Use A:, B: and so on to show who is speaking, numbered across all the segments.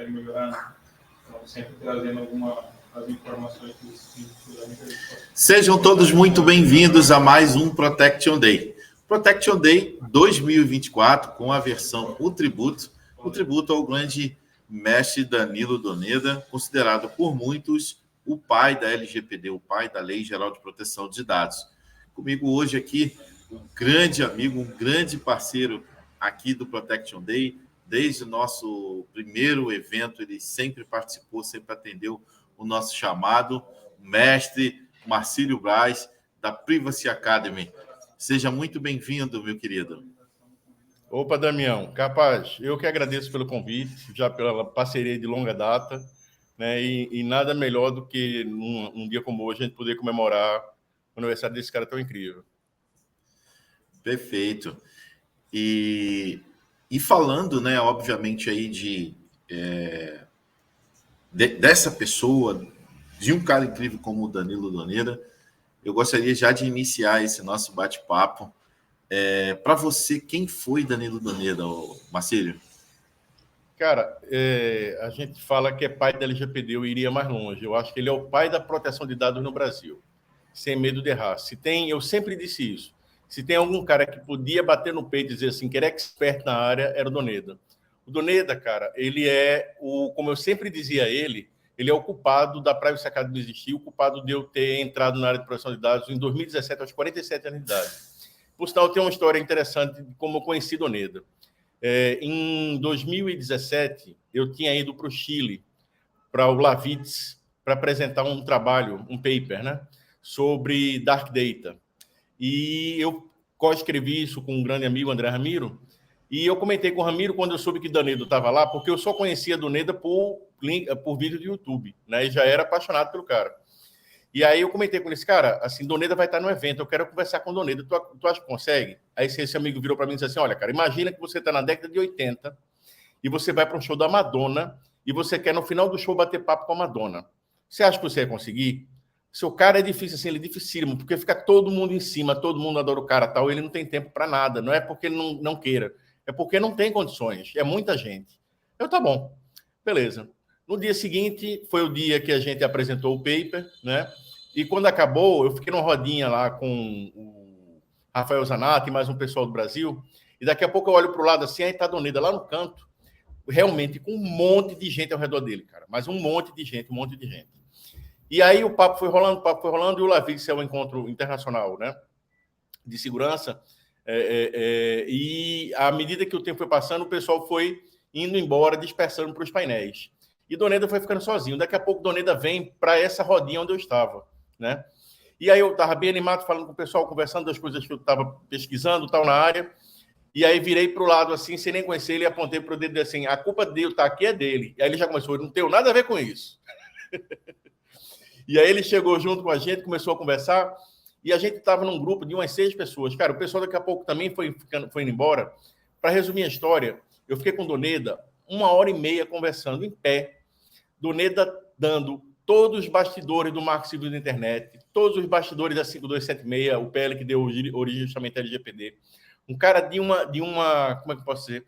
A: querem melhorar, né? Então, sempre trazendo as informações que
B: Sejam todos muito bem-vindos a mais um Protection Day. Protection Day 2024, com a versão O Tributo ao grande mestre Danilo Doneda, considerado por muitos o pai da LGPD, o pai da Lei Geral de Proteção de Dados. Comigo hoje aqui, um grande amigo, um grande parceiro aqui do Protection Day. Desde o nosso primeiro evento, ele sempre participou, sempre atendeu o nosso chamado, o mestre Marcílio Braz, da Privacy Academy. Seja muito bem-vindo, meu querido.
C: Opa, Damião, capaz, eu que agradeço pelo convite, já pela parceria de longa data, né? E nada melhor do que num dia como hoje a gente poder comemorar o aniversário desse cara tão incrível.
B: Perfeito. E falando, né, obviamente, aí dessa pessoa, de um cara incrível como o Danilo Doneda, eu gostaria já de iniciar esse nosso bate-papo. Para você, quem foi Danilo Doneda, Marcílio? Cara,
C: a gente fala que é pai da LGPD, eu iria mais longe. Eu acho que ele é o pai da proteção de dados no Brasil, sem medo de errar. Eu sempre disse isso. Se tem algum cara que podia bater no peito e dizer assim, que era expert na área, era o Doneda. O Doneda, cara, ele como eu sempre dizia a ele é o culpado da Privacy Academy existir, o culpado de eu ter entrado na área de proteção de dados em 2017, aos 47 anos de idade. Por sinal, tem uma história interessante de como eu conheci Doneda. Em 2017, eu tinha ido para o Chile, para o Lavitz, para apresentar um trabalho, um paper, né, sobre Dark Data. E eu co-escrevi isso com um grande amigo, André Ramiro, e eu comentei com o Ramiro quando eu soube que Doneda estava lá, porque eu só conhecia Doneda por vídeo do YouTube, né, e já era apaixonado pelo cara. E aí eu comentei com ele, cara, assim, Doneda vai estar no evento, eu quero conversar com Doneda, tu acha que consegue? Aí esse amigo virou para mim e disse assim, olha, cara, imagina que você está na década de 80 e você vai para um show da Madonna e você quer, no final do show, bater papo com a Madonna. Você acha que você vai conseguir? Seu cara é difícil, assim, ele é dificílimo, porque fica todo mundo em cima, todo mundo adora o cara tal, ele não tem tempo para nada, não é porque ele não queira, é porque não tem condições, é muita gente. Tá bom, beleza. No dia seguinte, foi o dia que a gente apresentou o paper, né? E quando acabou, eu fiquei numa rodinha lá com o Rafael Zanatti e mais um pessoal do Brasil, e daqui a pouco eu olho para o lado assim, aí tá a Doneda lá no canto, realmente com um monte de gente ao redor dele, cara, mas um monte de gente. E aí o papo foi rolando, e o Lavitz é um encontro internacional, né, de segurança, e à medida que o tempo foi passando, o pessoal foi indo embora, dispersando para os painéis. E Doneda foi ficando sozinho. Daqui a pouco Doneda vem para essa rodinha onde eu estava, né? E aí eu estava bem animado, falando com o pessoal, conversando das coisas que eu estava pesquisando, tal, na área. E aí virei para o lado assim, sem nem conhecer ele, e apontei para o dedo assim, a culpa de eu estar aqui é dele. E aí ele já começou, eu não tenho nada a ver com isso. E aí ele chegou junto com a gente, começou a conversar, e a gente estava num grupo de umas 6 pessoas. Cara, o pessoal daqui a pouco também foi indo embora. Para resumir a história, eu fiquei com Doneda 1h30 conversando em pé, Doneda dando todos os bastidores do Marco Civil da Internet, todos os bastidores da 5276, o PL que deu origem justamente à LGPD. Um cara de uma como é que eu posso dizer?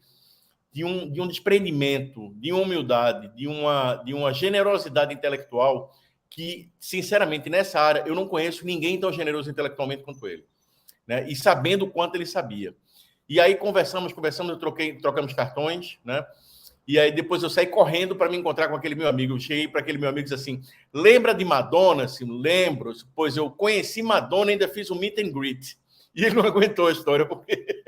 C: De um desprendimento, de uma humildade, de uma generosidade intelectual que, sinceramente, nessa área, eu não conheço ninguém tão generoso intelectualmente quanto ele, né? E sabendo o quanto ele sabia. E aí conversamos, trocamos cartões, né? E aí depois eu saí correndo para me encontrar com aquele meu amigo. Eu cheguei para aquele meu amigo e disse assim, lembra de Madonna? Assim, lembro, pois eu conheci Madonna e ainda fiz um meet and greet. E ele não aguentou a história, porque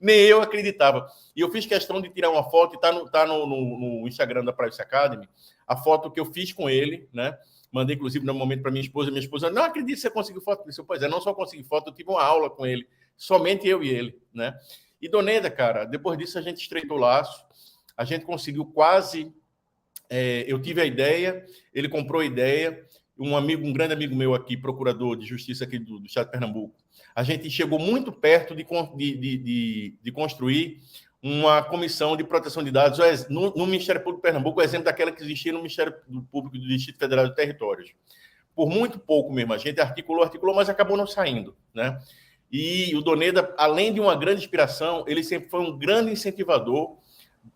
C: nem eu acreditava. E eu fiz questão de tirar uma foto, e tá no Instagram da Privacy Academy, a foto que eu fiz com ele, né? Mandei, inclusive, no momento para minha esposa, não acredito que você conseguiu foto. Eu disse, pois é, não só consegui foto, eu tive uma aula com ele, somente eu e ele, né? E Doneda, cara, depois disso a gente estreitou o laço, a gente conseguiu quase... eu tive a ideia, ele comprou a ideia, um grande amigo meu aqui, procurador de justiça aqui do estado de Pernambuco, a gente chegou muito perto de construir uma comissão de proteção de dados no Ministério Público de Pernambuco, o exemplo daquela que existia no Ministério Público do Distrito Federal de Territórios. Por muito pouco mesmo, a gente articulou, mas acabou não saindo, né? E o Doneda, além de uma grande inspiração, ele sempre foi um grande incentivador,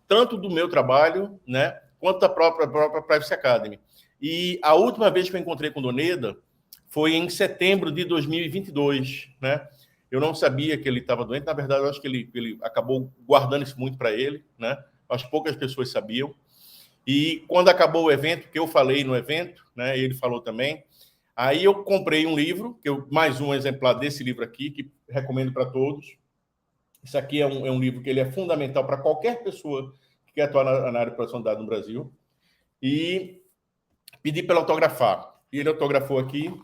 C: tanto do meu trabalho, né, quanto da própria Privacy Academy. E a última vez que eu encontrei com o Doneda foi em setembro de 2022, né? Eu não sabia que ele estava doente, na verdade, eu acho que ele acabou guardando isso muito para ele, né? Acho que poucas pessoas sabiam. E quando acabou o evento, que eu falei no evento, né? Ele falou também. Aí eu comprei um livro, mais um exemplar desse livro aqui, que recomendo para todos. Isso aqui é um livro que ele é fundamental para qualquer pessoa que quer atuar na área de proteção de dados no Brasil. E pedi para ele autografar. E ele autografou aqui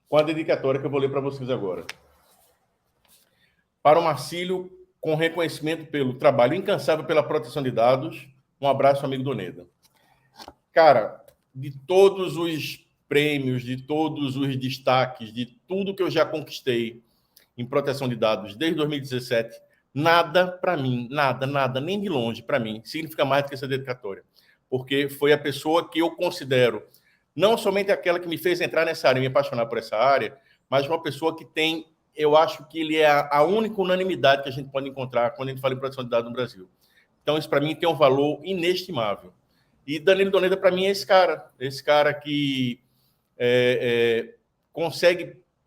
C: com a dedicatória que eu vou ler para vocês agora. Para o Marcílio, com reconhecimento pelo trabalho incansável pela proteção de dados, um abraço, amigo Doneda. Cara, de todos os prêmios, de todos os destaques, de tudo que eu já conquistei em proteção de dados desde 2017, nada para mim, nada, nem de longe para mim, significa mais do que essa dedicatória. Porque foi a pessoa que eu considero não somente aquela que me fez entrar nessa área e me apaixonar por essa área, mas uma pessoa que tem, eu acho que ele é a única unanimidade que a gente pode encontrar quando a gente fala em proteção de dados no Brasil. Então, isso para mim tem um valor inestimável. E Danilo Doneda, para mim, é esse cara que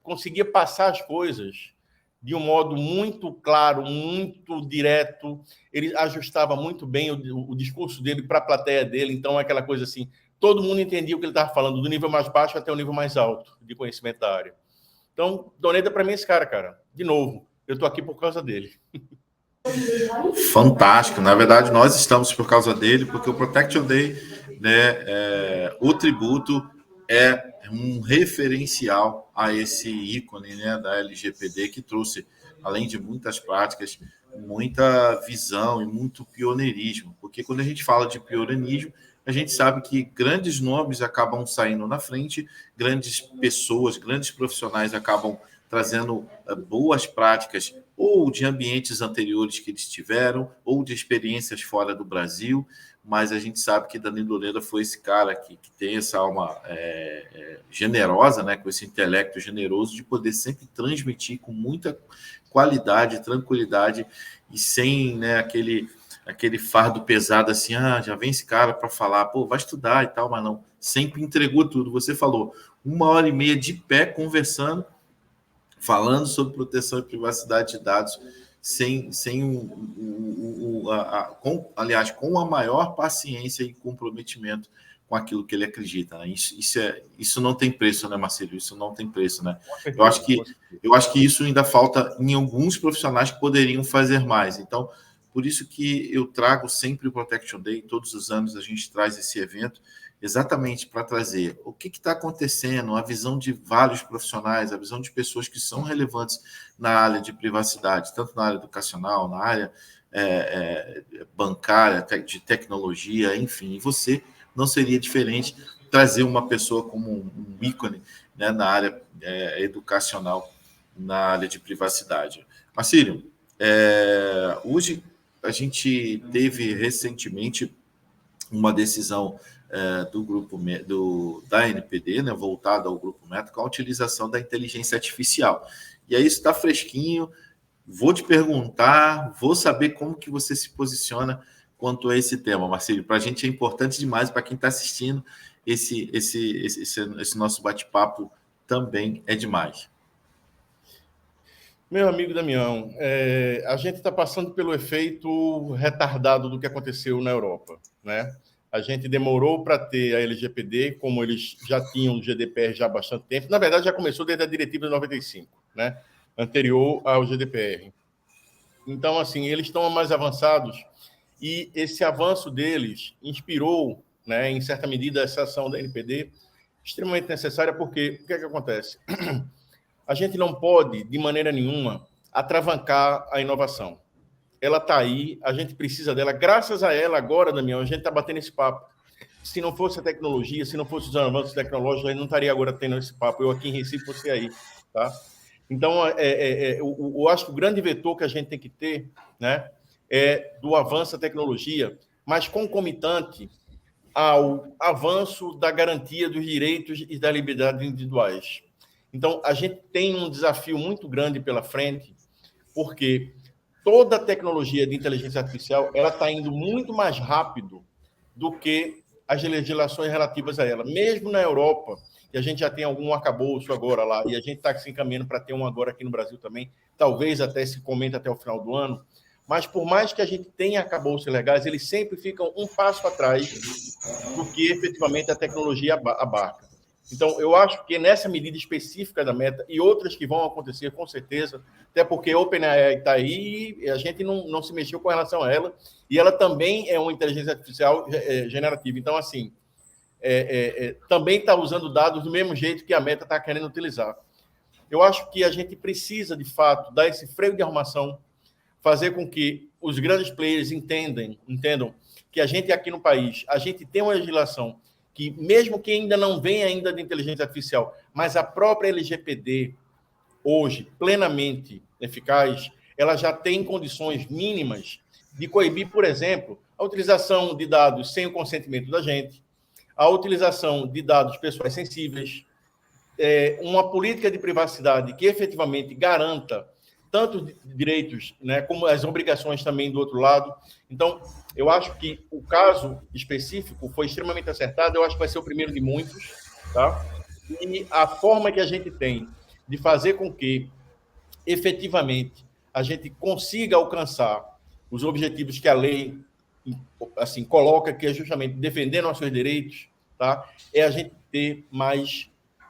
C: conseguia passar as coisas de um modo muito claro, muito direto. Ele ajustava muito bem o discurso dele para a plateia dele. Então, é aquela coisa assim, todo mundo entendia o que ele estava falando, do nível mais baixo até o nível mais alto de conhecimento da área. Então, Doneda, para mim, é esse cara. De novo, eu estou aqui por causa dele.
B: Fantástico. Na verdade, nós estamos por causa dele, porque o Protection Day, né, o tributo é um referencial a esse ícone, né, da LGPD, que trouxe, além de muitas práticas, muita visão e muito pioneirismo. Porque quando a gente fala de pioneirismo, a gente sabe que grandes nomes acabam saindo na frente, grandes pessoas, grandes profissionais acabam trazendo boas práticas ou de ambientes anteriores que eles tiveram, ou de experiências fora do Brasil, mas a gente sabe que Danilo Doneda foi esse cara que tem essa alma generosa, né, com esse intelecto generoso, de poder sempre transmitir com muita qualidade, tranquilidade, e sem, né, aquele fardo pesado assim, já vem esse cara para falar, pô, vai estudar e tal, mas não, sempre entregou tudo. Você falou 1h30 de pé conversando, falando sobre proteção e privacidade de dados, aliás, com a maior paciência e comprometimento com aquilo que ele acredita, né? Isso não tem preço, né, Marcílio? Isso não tem preço, né? Eu acho que isso ainda falta em alguns profissionais que poderiam fazer mais. Então, por isso que eu trago sempre o Protection Day, todos os anos a gente traz esse evento, exatamente para trazer o que está acontecendo, a visão de vários profissionais, a visão de pessoas que são relevantes na área de privacidade, tanto na área educacional, na área bancária, de tecnologia, enfim. E você não seria diferente trazer uma pessoa como um ícone, né, na área educacional, na área de privacidade. Marcílio, hoje a gente teve recentemente uma decisão do grupo da NPD, né, voltada ao grupo Meta, com a utilização da inteligência artificial. E aí isso está fresquinho. Vou te perguntar, vou saber como que você se posiciona quanto a esse tema, Marcílio. Para a gente é importante demais, para quem está assistindo, esse nosso bate-papo também é demais.
C: Meu amigo Damião, a gente está passando pelo efeito retardado do que aconteceu na Europa, né? A gente demorou para ter a LGPD, como eles já tinham o GDPR já há bastante tempo. Na verdade, já começou desde a diretiva de 95, né? Anterior ao GDPR. Então, assim, eles estão mais avançados e esse avanço deles inspirou, né, em certa medida, essa ação da NPD extremamente necessária, porque o que é que acontece? A gente não pode, de maneira nenhuma, atravancar a inovação. Ela está aí, a gente precisa dela. Graças a ela, agora, Damião, a gente está batendo esse papo. Se não fosse a tecnologia, se não fosse os avanços tecnológicos, a gente não estaria agora tendo esse papo. Eu aqui em Recife, você aí, tá? Então, eu acho que o grande vetor que a gente tem que ter, né, é do avanço da tecnologia, mas concomitante ao avanço da garantia dos direitos e das liberdades individuais. Então, a gente tem um desafio muito grande pela frente, porque toda a tecnologia de inteligência artificial ela está indo muito mais rápido do que as legislações relativas a ela. Mesmo na Europa, e a gente já tem algum arcabouço agora lá, e a gente está se encaminhando para ter um agora aqui no Brasil também, talvez até se comente até o final do ano, mas por mais que a gente tenha arcabouços legais, eles sempre ficam um passo atrás do que efetivamente a tecnologia abarca. Então, eu acho que nessa medida específica da Meta e outras que vão acontecer, com certeza, até porque a OpenAI está aí e a gente não se mexeu com relação a ela, e ela também é uma inteligência artificial generativa. Então, assim, também está usando dados do mesmo jeito que a Meta está querendo utilizar. Eu acho que a gente precisa, de fato, dar esse freio de arrumação, fazer com que os grandes players entendam que a gente aqui no país, a gente tem uma legislação que, mesmo que ainda não venha ainda de inteligência artificial, mas a própria LGPD, hoje, plenamente eficaz, ela já tem condições mínimas de coibir, por exemplo, a utilização de dados sem o consentimento da gente, a utilização de dados pessoais sensíveis, uma política de privacidade que efetivamente garanta tanto os direitos, né, como as obrigações também do outro lado. Então, eu acho que o caso específico foi extremamente acertado, eu acho que vai ser o primeiro de muitos, tá? E a forma que a gente tem de fazer com que, efetivamente, a gente consiga alcançar os objetivos que a lei assim coloca, que é justamente defender nossos direitos, tá? É a gente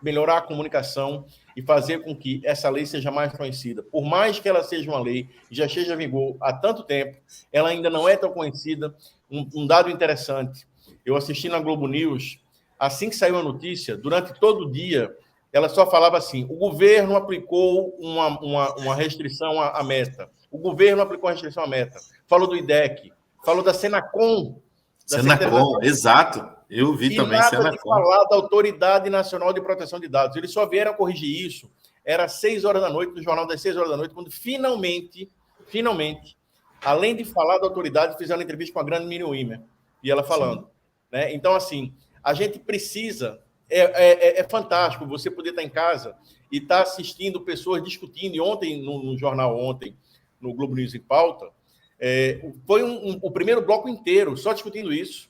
C: melhorar a comunicação e fazer com que essa lei seja mais conhecida. Por mais que ela seja uma lei e já esteja em vigor há tanto tempo, ela ainda não é tão conhecida. Um dado interessante, eu assisti na Globo News, assim que saiu a notícia, durante todo o dia, ela só falava assim, o governo aplicou uma restrição à Meta, o governo aplicou a restrição à Meta, falou do IDEC, falou da Senacom.
B: Senacom, exato. Eu vi
C: e
B: também
C: nada
B: Senacom.
C: de falar da Autoridade Nacional de Proteção de Dados. Eles só vieram corrigir isso. Era 6 horas da noite, no jornal das 6 horas da noite, quando finalmente, além de falar da autoridade, fizeram uma entrevista com a grande Miriam Wimmer. E ela falando. Né? Então, assim, a gente precisa... É fantástico você poder estar em casa e estar assistindo pessoas discutindo. E ontem, no jornal, no Globo News em Pauta, foi o primeiro bloco inteiro só discutindo isso.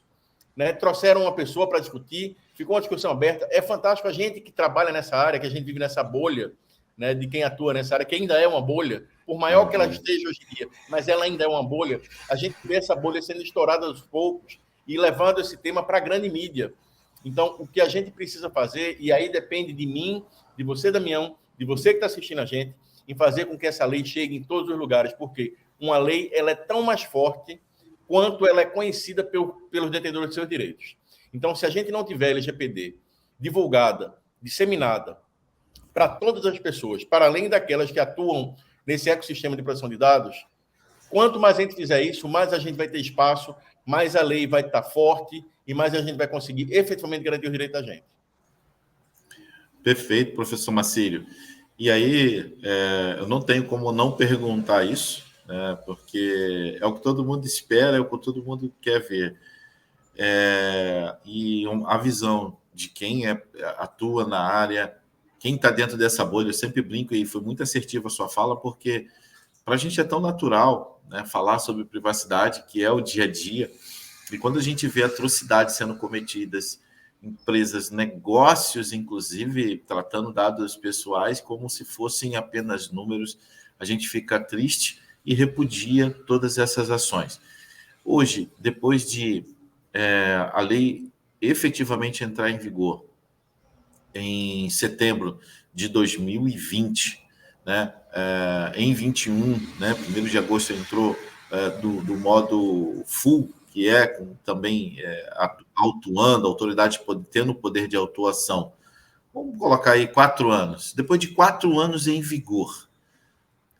C: Né? Trouxeram uma pessoa para discutir, ficou uma discussão aberta. É fantástico a gente que trabalha nessa área, que a gente vive nessa bolha, né, de quem atua nessa área, que ainda é uma bolha, por maior que ela esteja hoje em dia, mas ela ainda é uma bolha. A gente vê essa bolha sendo estourada aos poucos e levando esse tema para a grande mídia. Então, o que a gente precisa fazer, e aí depende de mim, de você, Damião, de você que está assistindo a gente, em fazer com que essa lei chegue em todos os lugares, porque uma lei ela é tão mais forte quanto ela é conhecida pelos detentores de seus direitos. Então, se a gente não tiver LGPD divulgada, disseminada para todas as pessoas, para além daquelas que atuam nesse ecossistema de proteção de dados, quanto mais a gente fizer isso, mais a gente vai ter espaço, mais a lei vai estar forte e mais a gente vai conseguir efetivamente garantir os direitos da gente.
B: Perfeito, professor Marcílio. E aí, eu não tenho como não perguntar isso, né, porque é o que todo mundo espera, é o que todo mundo quer ver. E a visão de quem atua na área, quem está dentro dessa bolha, eu sempre brinco, e foi muito assertiva a sua fala, porque para a gente é tão natural, né, falar sobre privacidade, que é o dia a dia, e quando a gente vê atrocidades sendo cometidas, empresas, negócios, inclusive, tratando dados pessoais como se fossem apenas números, a gente fica triste e repudia todas essas ações. Hoje, depois de a lei efetivamente entrar em vigor em setembro de 2020, né, em 21, né, 1º de agosto entrou do modo full, que também autuando, a autoridade tendo poder de autuação. Vamos colocar aí 4 anos. Depois de 4 anos em vigor,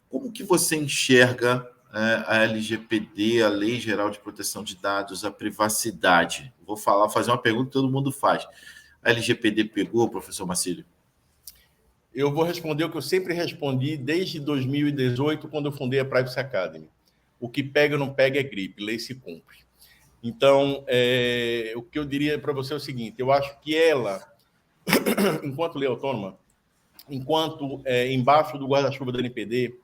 B: como que você enxerga a LGPD, a Lei Geral de Proteção de Dados, a privacidade? Vou fazer uma pergunta que todo mundo faz. A LGPD pegou, professor Marcílio?
C: Eu vou responder o que eu sempre respondi desde 2018, quando eu fundei a Privacy Academy. O que pega ou não pega é gripe, lei se cumpre. Então, o que eu diria para você é o seguinte, eu acho que ela, enquanto lei autônoma, enquanto embaixo do guarda-chuva da NPD,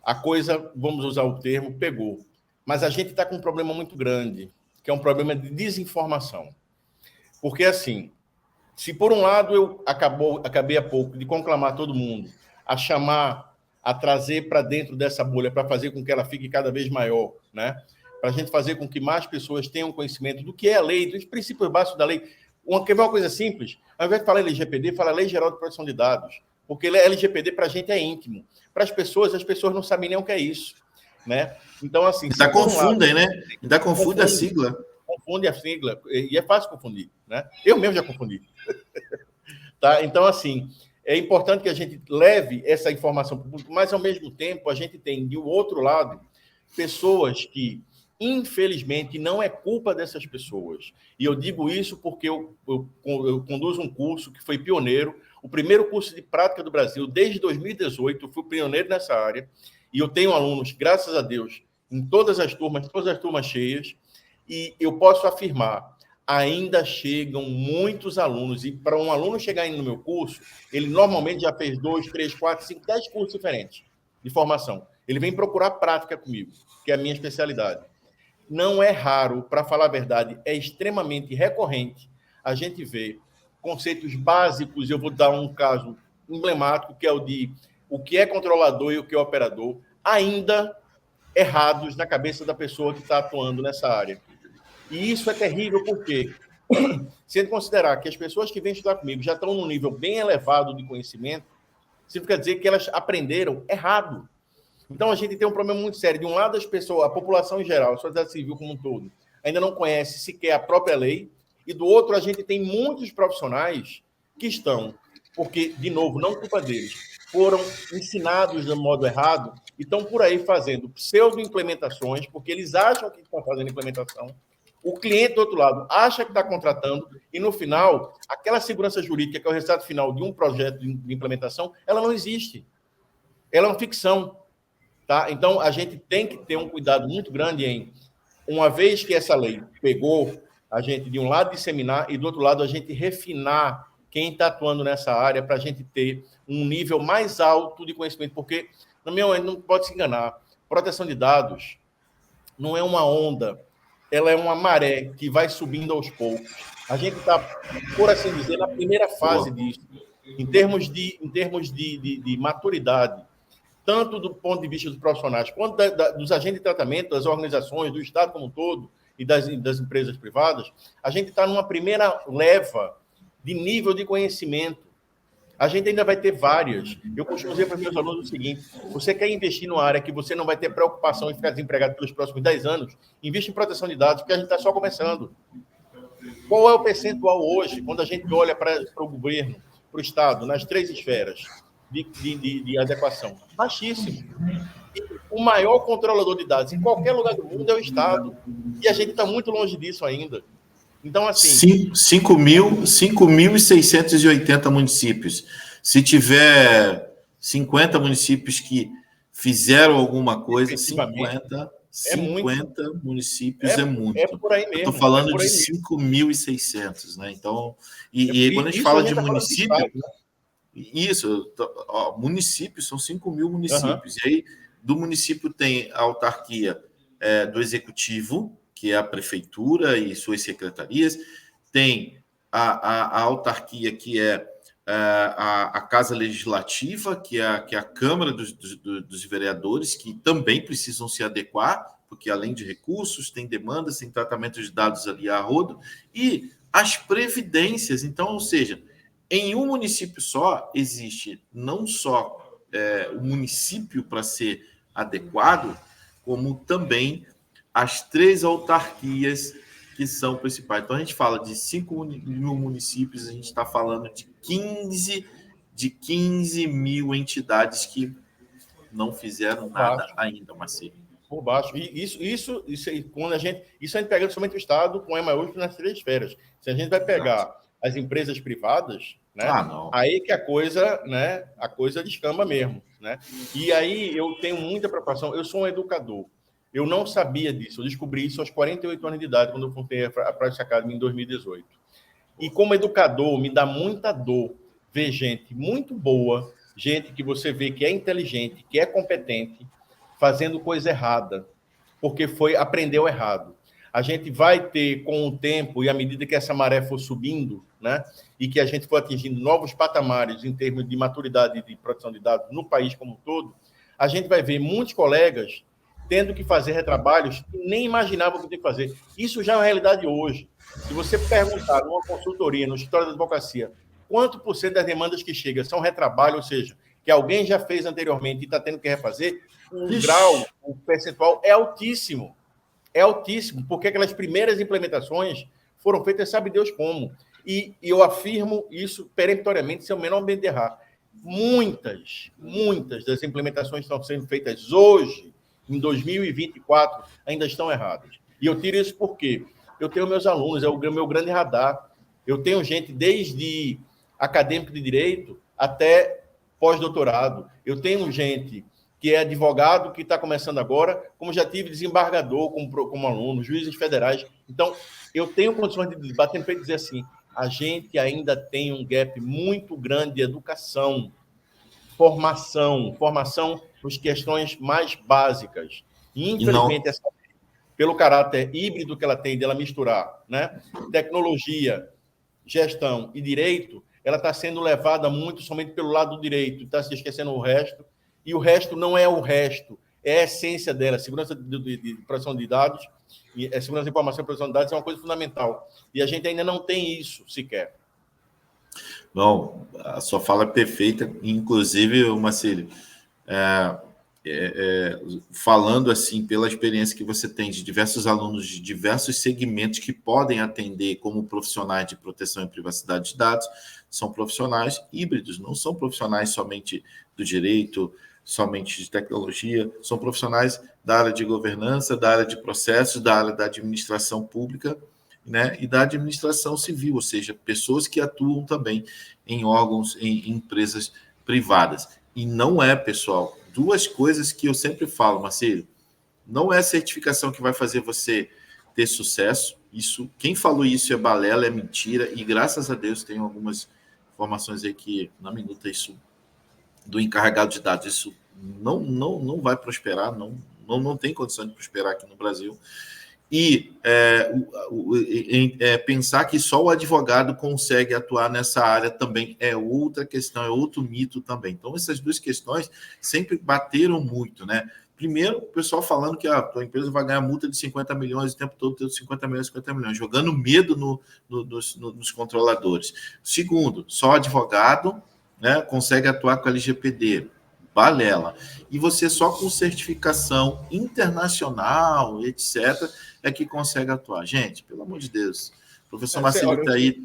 C: a coisa, vamos usar o termo, pegou. Mas a gente está com um problema muito grande. que é um problema de desinformação. Porque, assim, se por um lado eu acabei há pouco de conclamar todo mundo a chamar, a trazer para dentro dessa bolha, para fazer com que ela fique cada vez maior, né? Para a gente fazer com que mais pessoas tenham conhecimento do que é a lei, dos princípios básicos da lei. Quer ver uma coisa simples? Ao invés de falar LGPD, fala Lei Geral de Proteção de Dados. Porque LGPD para a gente é íntimo. Para as pessoas não sabem nem o que é isso. Né? Então, assim...
B: Ainda confundem, né? Ainda confunde a sigla.
C: Confunde a sigla. E é fácil confundir. Né? Eu mesmo já confundi. Tá? Então, assim, é importante que a gente leve essa informação para o público, mas, ao mesmo tempo, a gente tem, do outro lado, pessoas que, infelizmente, não é culpa dessas pessoas. E eu digo isso porque eu conduzo um curso que foi pioneiro, o primeiro curso de prática do Brasil, desde 2018, eu fui pioneiro nessa área, e eu tenho alunos, graças a Deus, em todas as turmas cheias, e eu posso afirmar, ainda chegam muitos alunos, e para um aluno chegar no meu curso, ele normalmente já fez 2, 3, 4, 5, 10 cursos diferentes de formação. Ele vem procurar prática comigo, que é a minha especialidade. Não é raro, para falar a verdade, é extremamente recorrente a gente ver conceitos básicos, eu vou dar um caso emblemático, que é o de o que é controlador e o que é operador, ainda errados na cabeça da pessoa que está atuando nessa área. E isso é terrível porque, se a gente considerar que as pessoas que vêm estudar comigo já estão num nível bem elevado de conhecimento, significa dizer que elas aprenderam errado. Então, a gente tem um problema muito sério. De um lado, as pessoas, a população em geral, a sociedade civil como um todo, ainda não conhece sequer a própria lei, e do outro, a gente tem muitos profissionais que estão, porque, de novo, não culpa deles, foram ensinados de modo errado e estão por aí fazendo pseudo-implementações, porque eles acham que estão fazendo implementação, o cliente, do outro lado, acha que está contratando, e, no final, aquela segurança jurídica, que é o resultado final de um projeto de implementação, ela não existe. Ela é uma ficção. Tá? Então, a gente tem que ter um cuidado muito grande em, uma vez que essa lei pegou, a gente, de um lado, disseminar e, do outro lado, a gente refinar quem está atuando nessa área para a gente ter um nível mais alto de conhecimento, porque, no meu não pode se enganar, proteção de dados não é uma onda, ela é uma maré que vai subindo aos poucos. A gente está, por assim dizer, na primeira fase disso, em termos de maturidade, tanto do ponto de vista dos profissionais, quanto dos agentes de tratamento, das organizações, do Estado como um todo e das empresas privadas, a gente está numa primeira leva de nível de conhecimento. A gente ainda vai ter várias. Eu costumo dizer para os meus alunos o seguinte: você quer investir numa área que você não vai ter preocupação em ficar desempregado pelos próximos 10 anos, investe em proteção de dados, porque a gente está só começando. Qual é o percentual hoje, quando a gente olha para o governo, para o Estado, nas 3 esferas de adequação? Baixíssimo. O maior controlador de dados em qualquer lugar do mundo é o Estado. E a gente está muito longe disso ainda. Então, assim... 5.680 municípios. Se tiver 50 municípios que fizeram alguma coisa, 50 municípios é muito. É por aí mesmo.
B: Estou falando de 5.600, né? Então, e quando a gente fala de município... Isso, municípios, são 5.000 municípios. E aí, do município tem a autarquia do executivo, que é a prefeitura e suas secretarias, tem a autarquia, que é a Casa Legislativa, que é a Câmara dos Vereadores, que também precisam se adequar, porque além de recursos, tem demandas, tem tratamento de dados ali a rodo, e as previdências. Então, ou seja, em um município só, existe não só o município para ser adequado, como também as 3 autarquias que são principais. Então, a gente fala de 5.000 municípios, a gente está falando de 15 mil entidades que não fizeram nada ainda, Marcelo.
C: Por baixo. E isso quando a gente pega somente o Estado com E maiúsculo nas 3 esferas. Se a gente vai pegar as empresas privadas, né? Aí que a coisa descamba mesmo, né? E aí eu tenho muita preocupação. Eu sou um educador. Eu não sabia disso. Eu descobri isso aos 48 anos de idade, quando eu fundei a Practice Academy em 2018. E como educador, me dá muita dor ver gente muito boa, gente que você vê que é inteligente, que é competente, fazendo coisa errada, porque aprendeu errado. A gente vai ter, com o tempo e à medida que essa maré for subindo, né, e que a gente for atingindo novos patamares em termos de maturidade de proteção de dados no país como um todo, a gente vai ver muitos colegas tendo que fazer retrabalhos que nem imaginavam que tinha que fazer. Isso já é uma realidade hoje. Se você perguntar numa consultoria, no escritório da advocacia, quanto por cento das demandas que chegam são retrabalho, ou seja, que alguém já fez anteriormente e está tendo que refazer, o grau, o percentual é altíssimo. É altíssimo, porque aquelas primeiras implementações foram feitas, sabe Deus como. E eu afirmo isso peremptoriamente, sem o menor medo de errar. Muitas das implementações que estão sendo feitas hoje, em 2024, ainda estão erradas. E eu tiro isso porque eu tenho meus alunos, é o meu grande radar. Eu tenho gente desde acadêmico de direito até pós-doutorado. Eu tenho gente que é advogado, que está começando agora, como já tive desembargador como aluno, juízes federais. Então, eu tenho condições de bater no peito e dizer assim, a gente ainda tem um gap muito grande de educação, formação nas questões mais básicas. E, infelizmente, pelo caráter híbrido que ela tem, de ela misturar, né, tecnologia, gestão e direito, ela está sendo levada muito somente pelo lado do direito, está se esquecendo o resto, e o resto não é o resto, é a essência dela. Segurança de proteção de dados, segurança de informação e proteção de dados é uma coisa fundamental. E a gente ainda não tem isso sequer.
B: Bom, a sua fala é perfeita, inclusive, Marcílio, falando assim, pela experiência que você tem de diversos alunos de diversos segmentos que podem atender como profissionais de proteção e privacidade de dados, são profissionais híbridos, não são profissionais somente do direito, somente de tecnologia, são profissionais da área de governança, da área de processos, da área da administração pública, né, e da administração civil, ou seja, pessoas que atuam também em órgãos, em empresas privadas. E não é, pessoal, duas coisas que eu sempre falo, Marcelo, não é a certificação que vai fazer você ter sucesso. Isso, quem falou isso é balela, é mentira, e graças a Deus tem algumas informações aí que na minuta isso do encarregado de dados, isso não vai prosperar, não tem condição de prosperar aqui no Brasil. E pensar que só o advogado consegue atuar nessa área também é outra questão, é outro mito também. Então, essas duas questões sempre bateram muito, né? Primeiro, o pessoal falando que a tua empresa vai ganhar multa de 50 milhões o tempo todo, tendo 50 milhões, jogando medo nos controladores. Segundo, só advogado, né, consegue atuar com a LGPD. Balela. E você só com certificação internacional, etc., é que consegue atuar. Gente, pelo amor de Deus. O professor Marcelo está aí.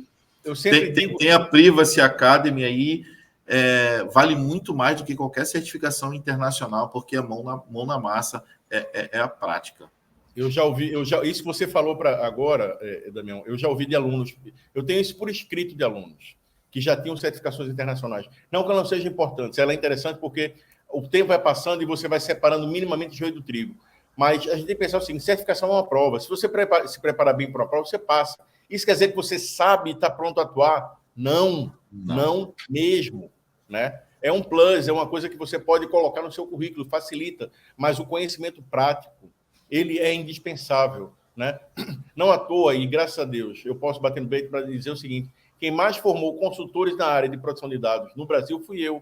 B: Tem a Privacy Academy aí, vale muito mais do que qualquer certificação internacional, porque a mão na massa é a prática.
C: Eu já ouvi, isso que você falou agora, Damião, eu já ouvi de alunos, eu tenho isso por escrito de alunos, que já tinham certificações internacionais. Não que ela não seja importante, ela é interessante porque o tempo vai passando e você vai separando minimamente o joio do trigo. Mas a gente tem que pensar o seguinte, certificação é uma prova. Se você se preparar bem para uma prova, você passa. Isso quer dizer que você sabe e está pronto a atuar? Não mesmo. Né? É um plus, é uma coisa que você pode colocar no seu currículo, facilita. Mas o conhecimento prático, ele é indispensável. Né? Não à toa, e graças a Deus, eu posso bater no peito para dizer o seguinte, quem mais formou consultores na área de proteção de dados no Brasil fui eu,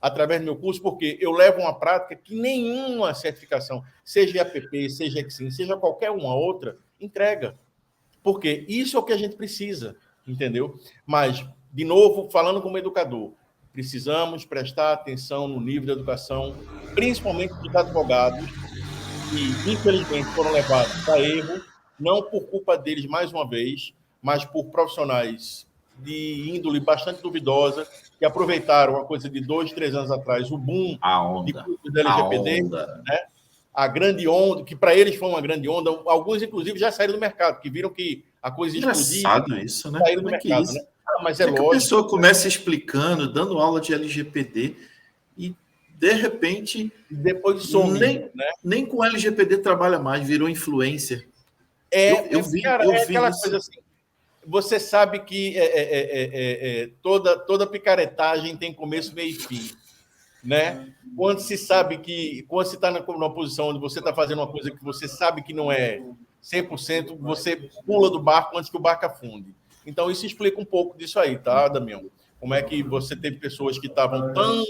C: através do meu curso, porque eu levo uma prática que nenhuma certificação, seja IAPP, seja Exim, seja qualquer uma outra, entrega. Porque isso é o que a gente precisa, entendeu? Mas, de novo, falando como educador, precisamos prestar atenção no nível de educação, principalmente dos advogados, que, infelizmente, foram levados a erro, não por culpa deles, mais uma vez, mas por profissionais de índole bastante duvidosa, que aproveitaram uma coisa de 2, 3 anos atrás, o boom
B: de
C: cursos da LGPD, né? A grande onda, que para eles foi uma grande onda, alguns, inclusive, já saíram do mercado, que viram que a coisa explodiu.
B: Engraçado isso, né?
C: Saíram do mercado, né? Mas é lógico.
B: A pessoa começa explicando, dando aula de LGPD, e, de repente,
C: depois some,
B: nem com LGPD trabalha mais, virou influencer.
C: Eu vi aquela isso. Coisa assim. Você sabe que toda picaretagem tem começo, meio e fim, né? Quando se sabe que... Quando você está numa posição onde você está fazendo uma coisa que você sabe que não é 100%, você pula do barco antes que o barco afunde. Então, isso explica um pouco disso aí, tá, Damião? Como é que você teve pessoas que estavam tão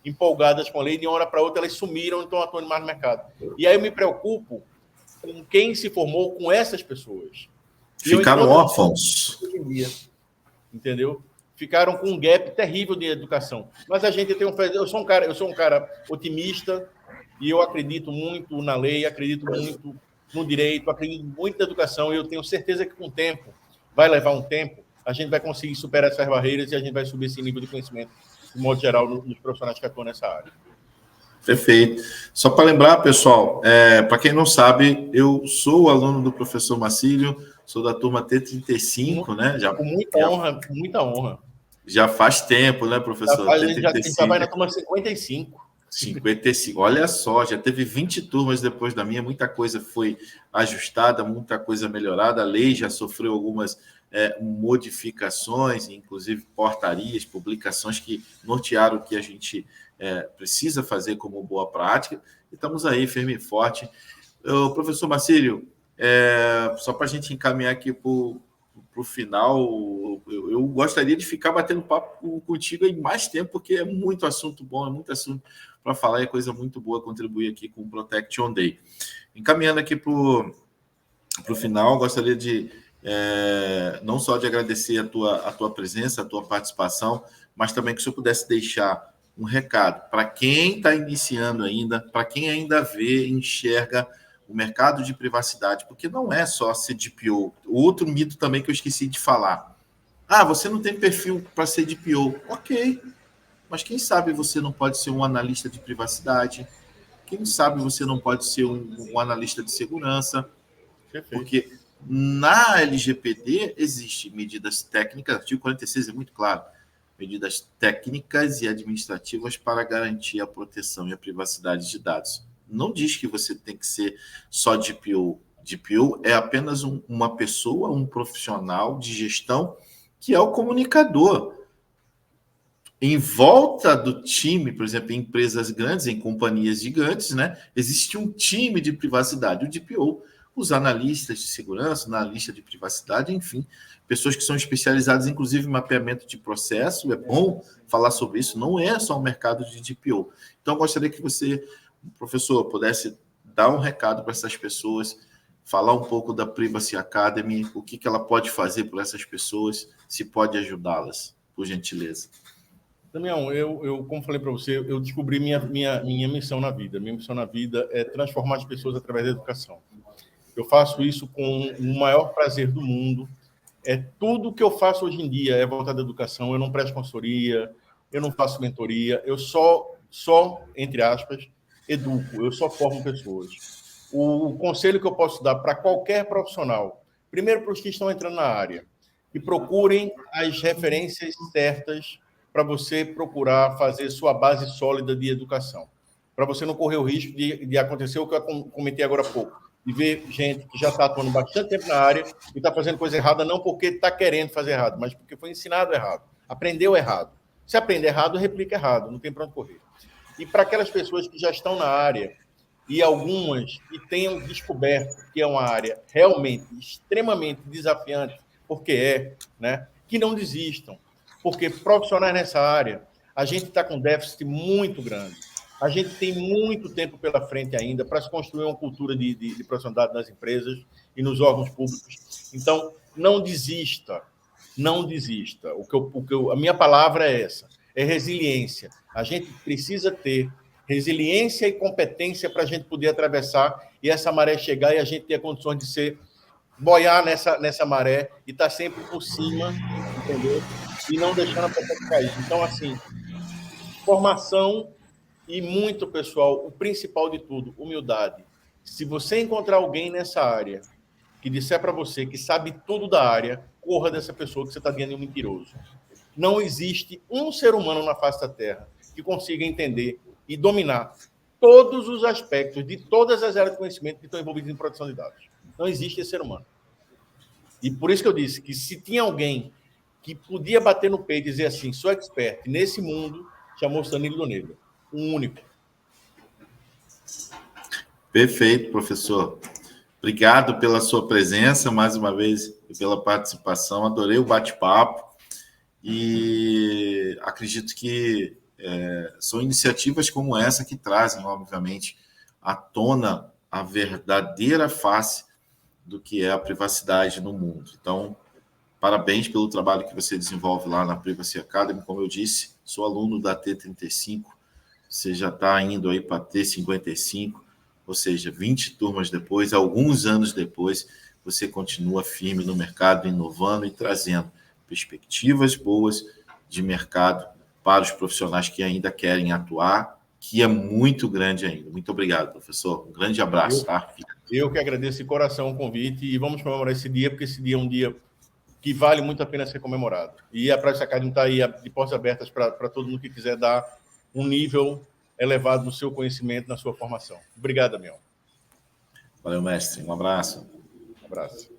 C: empolgadas com a lei, de uma hora para outra elas sumiram e estão atuando mais no mercado. E aí eu me preocupo com quem se formou com essas pessoas.
B: Ficaram órfãos.
C: Hoje em dia, entendeu? Ficaram com um gap terrível de educação. Mas a gente tem eu sou um cara otimista e eu acredito muito na lei, acredito muito no direito, acredito muito na educação e eu tenho certeza que com o tempo, vai levar um tempo, a gente vai conseguir superar essas barreiras e a gente vai subir esse nível de conhecimento, de modo geral, nos profissionais que atuam nessa área.
B: Perfeito. Só para lembrar, pessoal, para quem não sabe, eu sou aluno do professor Marcílio, sou da turma T35, né?
C: Com muita honra.
B: Já faz tempo, né, professor?
C: A gente já vai na turma 55.
B: 55. Olha só, já teve 20 turmas depois da minha, muita coisa foi ajustada, muita coisa melhorada, a lei já sofreu algumas modificações, inclusive portarias, publicações que nortearam o que a gente precisa fazer como boa prática, e estamos aí firme e forte. Professor Marcílio, só para a gente encaminhar aqui para o final, eu gostaria de ficar batendo papo contigo em mais tempo, porque é muito assunto bom, é muito assunto para falar, é coisa muito boa contribuir aqui com o Protection Day. Encaminhando aqui para o final, gostaria de não só de agradecer a tua presença, a tua participação, mas também que o senhor pudesse deixar um recado para quem está iniciando ainda, para quem ainda vê, enxerga o mercado de privacidade, porque não é só CDPO. Outro mito também que eu esqueci de falar. Você não tem perfil para CDPO. Ok, mas quem sabe você não pode ser um analista de privacidade? Quem sabe você não pode ser um analista de segurança? Perfeito. Porque na LGPD existe medidas técnicas, artigo 46 é muito claro, medidas técnicas e administrativas para garantir a proteção e a privacidade de dados. Não diz que você tem que ser só DPO. DPO é apenas uma pessoa, um profissional de gestão que é o comunicador. Em volta do time, por exemplo, em empresas grandes, em companhias gigantes, né, existe um time de privacidade, o DPO, os analistas de segurança, analista de privacidade, enfim, pessoas que são especializadas, inclusive, em mapeamento de processo. É bom falar sobre isso, não é só o mercado de DPO. Então, eu gostaria que você, professor, pudesse dar um recado para essas pessoas, falar um pouco da Privacy Academy, o que ela pode fazer por essas pessoas, se pode ajudá-las, por gentileza.
C: Damião, eu como falei para você, eu descobri minha missão na vida. Minha missão na vida é transformar as pessoas através da educação. Eu faço isso com o maior prazer do mundo. Tudo que eu faço hoje em dia é voltado à educação. Eu não presto consultoria, eu não faço mentoria, eu só entre aspas, educo, eu só formo pessoas. O conselho que eu posso dar para qualquer profissional, primeiro para os que estão entrando na área, que procurem as referências certas para você procurar fazer sua base sólida de educação, para você não correr o risco de acontecer o que eu comentei agora há pouco, de ver gente que já está atuando bastante tempo na área e está fazendo coisa errada, não porque está querendo fazer errado, mas porque foi ensinado errado, aprendeu errado. Se aprende errado, replica errado, não tem para onde correr. E para aquelas pessoas que já estão na área, e algumas que tenham descoberto que é uma área realmente extremamente desafiante, porque né, que não desistam, porque profissionais nessa área, a gente está com um déficit muito grande. A gente tem muito tempo pela frente ainda para se construir uma cultura de profissionalidade nas empresas e nos órgãos públicos. Então, não desista, não desista. A minha palavra é essa, é resiliência. A gente precisa ter resiliência e competência para a gente poder atravessar e essa maré chegar e a gente ter condições de boiar nessa maré e estar sempre por cima, entendeu? E não deixando a pessoa cair. Então, assim, formação e muito, pessoal, o principal de tudo, humildade. Se você encontrar alguém nessa área que disser para você que sabe tudo da área, corra dessa pessoa que você está diante de um mentiroso. Não existe um ser humano na face da Terra que consiga entender e dominar todos os aspectos de todas as áreas de conhecimento que estão envolvidas em proteção de dados. Não existe esse ser humano. E por isso que eu disse que se tinha alguém que podia bater no peito e dizer assim, sou expert nesse mundo, chamou-se Danilo Doneda. Um único.
B: Perfeito, professor. Obrigado pela sua presença, mais uma vez, e pela participação. Adorei o bate-papo e acredito que são iniciativas como essa que trazem, obviamente, à tona a verdadeira face do que é a privacidade no mundo. Então, parabéns pelo trabalho que você desenvolve lá na Privacy Academy. Como eu disse, sou aluno da T35, você já está indo aí para T55, ou seja, 20 turmas depois, alguns anos depois, você continua firme no mercado, inovando e trazendo perspectivas boas de mercado para os profissionais que ainda querem atuar, que é muito grande ainda. Muito obrigado, professor. Um grande abraço.
C: Eu que agradeço de coração o convite e vamos comemorar esse dia, porque esse dia é um dia que vale muito a pena ser comemorado. E a Privacy Academy está aí de portas abertas para todo mundo que quiser dar um nível elevado no seu conhecimento, na sua formação. Obrigado, Damião.
B: Valeu, mestre. Um abraço.
C: Um abraço.